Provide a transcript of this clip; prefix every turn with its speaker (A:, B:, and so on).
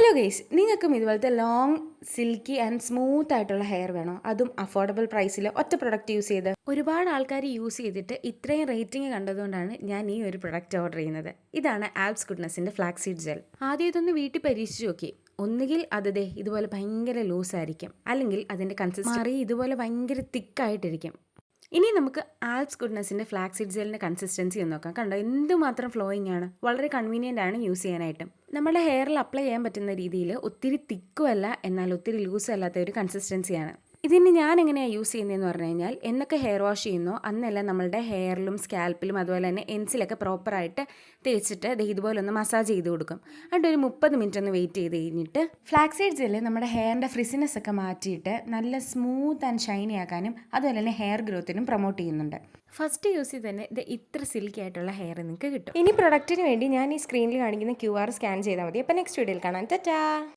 A: Hello guys, നിങ്ങൾക്കും ഇതുപോലത്തെ long silky and smooth ആയിട്ടുള്ള ഹെയർ വേണോ? അതും അഫോർഡബിൾ പ്രൈസിൽ ഒറ്റ പ്രൊഡക്റ്റ് യൂസ് ചെയ്ത്. ഒരുപാട് ആൾക്കാർ യൂസ് ചെയ്തിട്ട് ഇത്രയും റേറ്റിംഗ് കണ്ടതുകൊണ്ടാണ് ഞാൻ ഈ ഒരു പ്രൊഡക്റ്റ് ഓർഡർ ചെയ്യുന്നത്. ഇതാണ് ആൽപ്സ് ഗുഡ്നസിൻ്റെ ഫ്ലാക്സീഡ് ജെൽ. ആദ്യം ഇതൊന്ന് വീട്ടിൽ പരീക്ഷിച്ച് നോക്കി. ഒന്നുകിൽ അത് ഇതുപോലെ ഭയങ്കര ലൂസ് ആയിരിക്കും, അല്ലെങ്കിൽ അതിൻ്റെ കൺസിസ്റ്റൻസി ഇതുപോലെ ഭയങ്കര തിക്കായിട്ടിരിക്കും. ഇനി നമുക്ക് ആൽപ്സ് ഗുഡ്നസിൻ്റെ ഫ്ലാക്സീഡ് ജെല്ലിൻ്റെ കൺസിസ്റ്റൻസി ഒന്ന് നോക്കാം. കണ്ടോ, എന്തുമാത്രം ഫ്ലോയിങ് ആണ്, വളരെ കൺവീനിയൻ്റ് ആണ് യൂസ് ചെയ്യാനായിട്ട്. നമ്മുടെ ഹെയറിൽ അപ്ലൈ ചെയ്യാൻ പറ്റുന്ന രീതിയിൽ ഒത്തിരി തിക്കുമല്ല, എന്നാൽ ഒത്തിരി ലൂസും അല്ലാത്ത ഒരു കൺസിസ്റ്റൻസിയാണ്. ഇതിന് ഞാൻ എങ്ങനെയാണ് യൂസ് ചെയ്യുന്നതെന്ന് പറഞ്ഞു കഴിഞ്ഞാൽ, എന്നൊക്കെ ഹെയർ വാഷ് ചെയ്യുന്നോ അന്നെല്ലാം നമ്മളുടെ ഹെയറിലും സ്കാൽപ്പിലും അതുപോലെ തന്നെ എൻസിലൊക്കെ പ്രോപ്പറായിട്ട് തേച്ചിട്ട് ഇതുപോലെ ഒന്ന് മസാജ് ചെയ്ത് കൊടുക്കും. എന്നിട്ട് ഒരു 30 മിനിറ്റ് ഒന്ന് വെയിറ്റ് ചെയ്ത് കഴിഞ്ഞിട്ട് ഫ്ലാക്സീഡ് ജെല്ല് നമ്മുടെ ഹെയറിൻ്റെ ഫ്രിസിനെസ് ഒക്കെ മാറ്റിയിട്ട് നല്ല സ്മൂത്ത് ആൻഡ് ഷൈനി ആക്കാനും അതുപോലെ തന്നെ ഹെയർ ഗ്രോത്തിനും പ്രൊമോട്ട് ചെയ്യുന്നുണ്ട്. ഫസ്റ്റ് യൂസിൽ തന്നെ ഇത്ര സിൽക്കി ആയിട്ടുള്ള ഹെയർ നിങ്ങൾക്ക് കിട്ടും.
B: ഇനി പ്രൊഡക്റ്റിന് വേണ്ടി ഞാൻ ഈ സ്ക്രീനിൽ കാണിക്കുന്ന QR സ്കാൻ ചെയ്താൽ മതി. അപ്പോൾ നെക്സ്റ്റ് വീഡിയോയിൽ കാണാം. ടാറ്റാ.